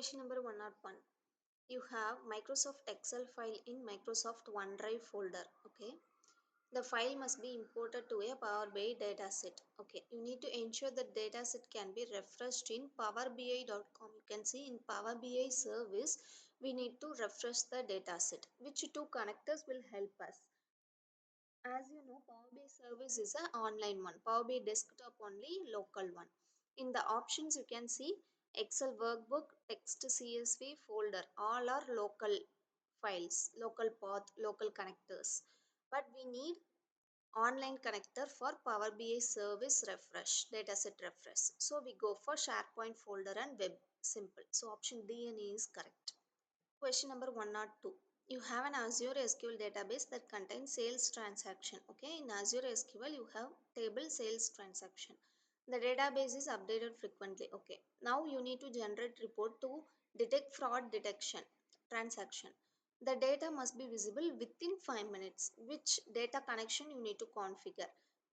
Question number 101. You have Microsoft Excel file in Microsoft OneDrive folder. Okay. The file must be imported to a Power BI dataset. Okay. You need to ensure that dataset can be refreshed in powerbi.com. You can see in Power BI service, we need to refresh the dataset. Which two connectors will help us? As you know, Power BI service is an online one. Power BI desktop only, local one. In the options, you can see Excel workbook, text CSV folder. All are local files, local path, local connectors. But we need online connector for Power BI service refresh, dataset refresh. So we go for Sharepoint folder and web. Simple. So option D and E is correct. Question number 102. You have an Azure SQL database that contains sales transaction. Okay, in Azure SQL you have table sales transaction. The database is updated frequently. Okay, now you need to generate report to detect fraud detection transaction. The data must be visible within 5 minutes. Which data connection you need to configure?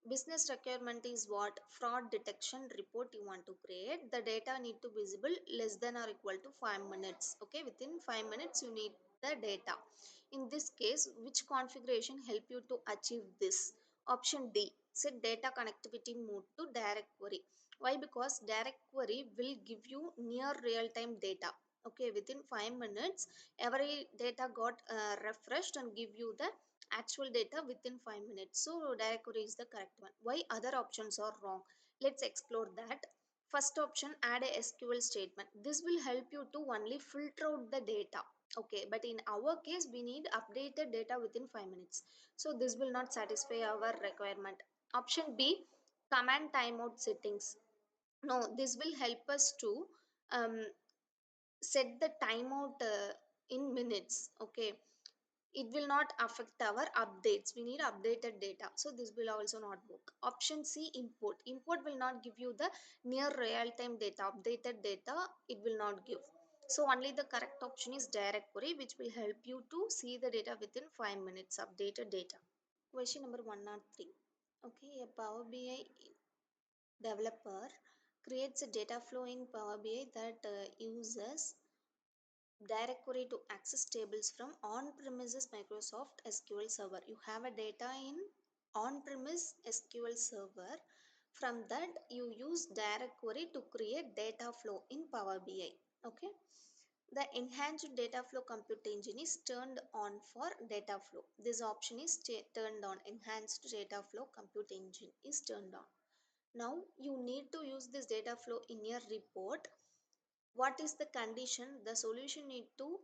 Business requirement is what? Fraud detection report you want to create. The data need to visible less than or equal to 5 minutes. Okay, within 5 minutes you need the data. In this case, which configuration help you to achieve this? Option D, set data connectivity mode to DirectQuery. Why? Because DirectQuery will give you near real-time data. Okay, within 5 minutes every data got refreshed and give you the actual data within 5 minutes. So DirectQuery is the correct one. Why other options are wrong? Let's explore that. First option, add a SQL statement. This will help you to only filter out the data. Okay, but in our case we need updated data within 5 minutes. So this will not satisfy our requirement. Option B, command timeout settings. No, this will help us to um, set the timeout in minutes. Okay, it will not affect our updates. We need updated data, so this will also not work. Option C, import will not give you the near real-time data, updated data it will not give. So only the correct option is DirectQuery, which will help you to see the data within 5 minutes, updated data. Question number 103. Okay, a Power BI developer creates a data flow in Power BI that uses DirectQuery to access tables from on-premises Microsoft SQL Server. You have a data in on-premise SQL Server. From that, you use DirectQuery to create data flow in Power BI. Okay. The enhanced data flow compute engine is turned on for data flow. This option is turned on. Enhanced data flow compute engine is turned on. Now you need to use this data flow in your report. What is the condition? The solution need to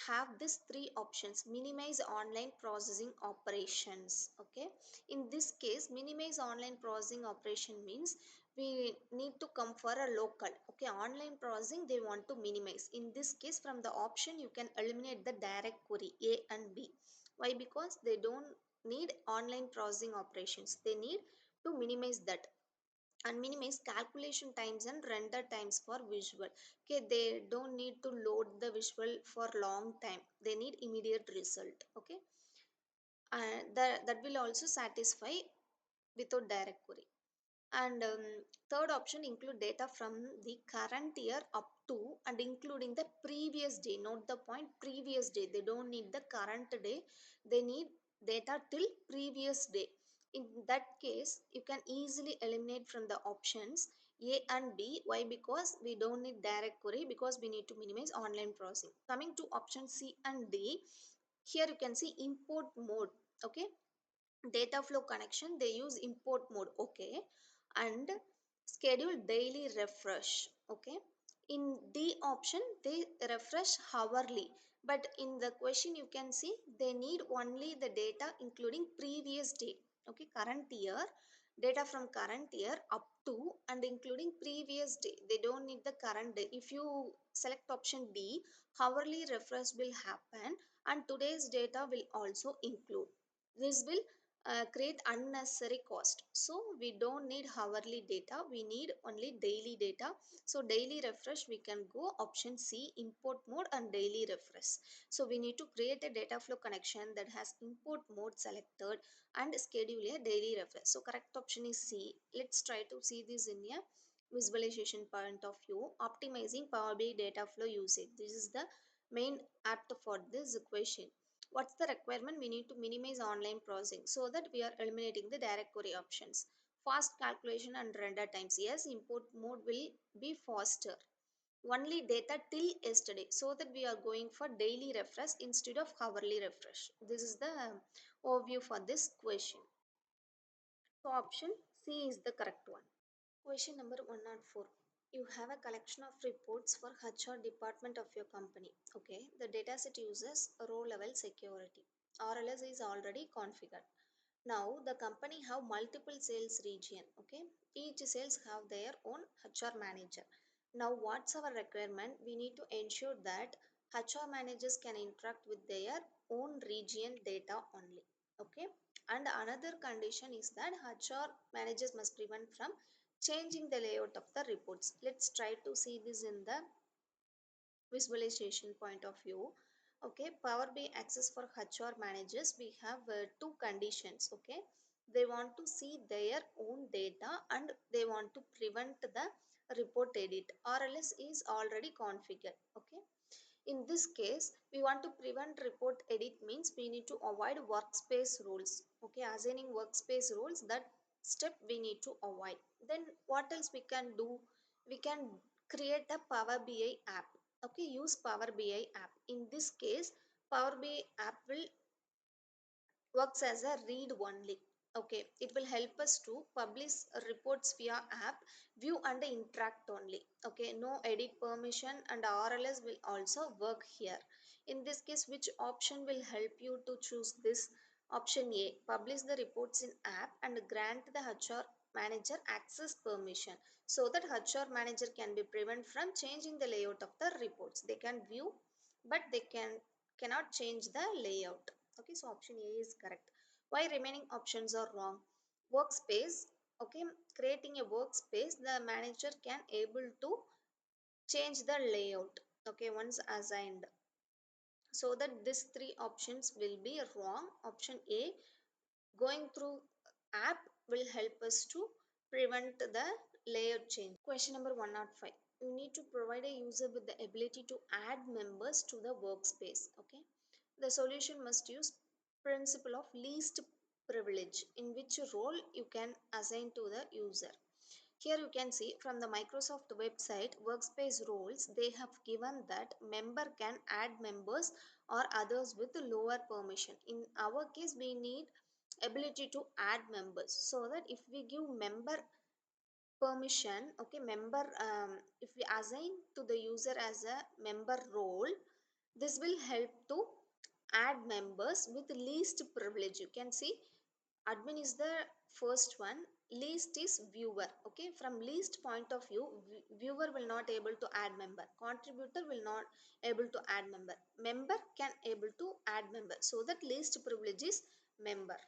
have these three options. Minimize online processing operations. Okay, in this case minimize online processing operation means we need to come for a local. Okay, online processing they want to minimize. In this case, from the option you can eliminate the direct query A and B. Why? Because they don't need online processing operations, they need to minimize that and minimize calculation times and render times for visual. Okay, they don't need to load the visual for long time, they need immediate result. Okay, and that will also satisfy without direct query. And third option, include data from the current year up to and including the previous day. Note the point, previous day. They don't need the current day, they need data till previous day. In that case, you can easily eliminate from the options A and B. Why? Because we don't need direct query, because we need to minimize online processing. Coming to option C and D, here you can see import mode. Okay, data flow connection they use import mode. Okay, and schedule daily refresh. Okay, in D option they refresh hourly, but in the question you can see they need only the data including previous day. Okay, current year, data from current year up to and including previous day. They don't need the current day. If you select option D, hourly refresh will happen and today's data will also include. This will create unnecessary cost. So we don't need hourly data, we need only daily data. So daily refresh we can go option C, import mode and daily refresh. So we need to create a data flow connection that has import mode selected and schedule a daily refresh. So correct option is C. Let's try to see this in a visualization point of view, optimizing Power BI data flow usage. This is the main apt for this question. What's the requirement? We need to minimize online processing so that we are eliminating the direct query options. Fast calculation and render times. Yes, import mode will be faster. Only data till yesterday so that we are going for daily refresh instead of hourly refresh. This is the overview for this question. So option C is the correct one. Question number 104. You have a collection of reports for HR department of your company. Okay, the dataset uses row level security. RLS is already configured. Now the company have multiple sales region. Okay, each sales have their own HR manager. Now what's our requirement? We need to ensure that HR managers can interact with their own region data only. Okay, and another condition is that HR managers must prevent from changing the layout of the reports. Let's try to see this in the visualization point of view. Okay, Power BI access for HR managers, we have two conditions. Okay, they want to see their own data and they want to prevent the report edit. RLS is already configured. Okay, in this case, we want to prevent report edit means we need to avoid workspace rules. Okay, assigning workspace rules, that step we need to avoid. Then what else we can do? We can create a Power BI app. Okay, use Power BI app. In this case, Power BI app will works as a read only. Okay, it will help us to publish reports via app, view and interact only. Okay, no edit permission, and RLS will also work here. In this case, which option will help you to choose this? Option A, publish the reports in app and grant the HR manager access permission so that HR manager can be prevent from changing the layout of the reports. They can view but they cannot change the layout. Okay, so option A is correct. Why remaining options are wrong? Workspace. Okay, creating a workspace, the manager can able to change the layout. Okay, once assigned. So that these three options will be wrong. Option A, going through app, will help us to prevent the layout change. Question number 105. You need to provide a user with the ability to add members to the workspace. Okay, the solution must use principle of least privilege, in which role you can assign to the user. Here you can see from the Microsoft website workspace roles, they have given that member can add members or others with lower permission. In our case, we need ability to add members, so that if we give member permission, okay, member, if we assign to the user as a member role, this will help to add members with least privilege. You can see admin is the first one, least is viewer. Okay, from least point of view, viewer will not able to add member, contributor will not able to add member, member can able to add member, so that least privilege is member.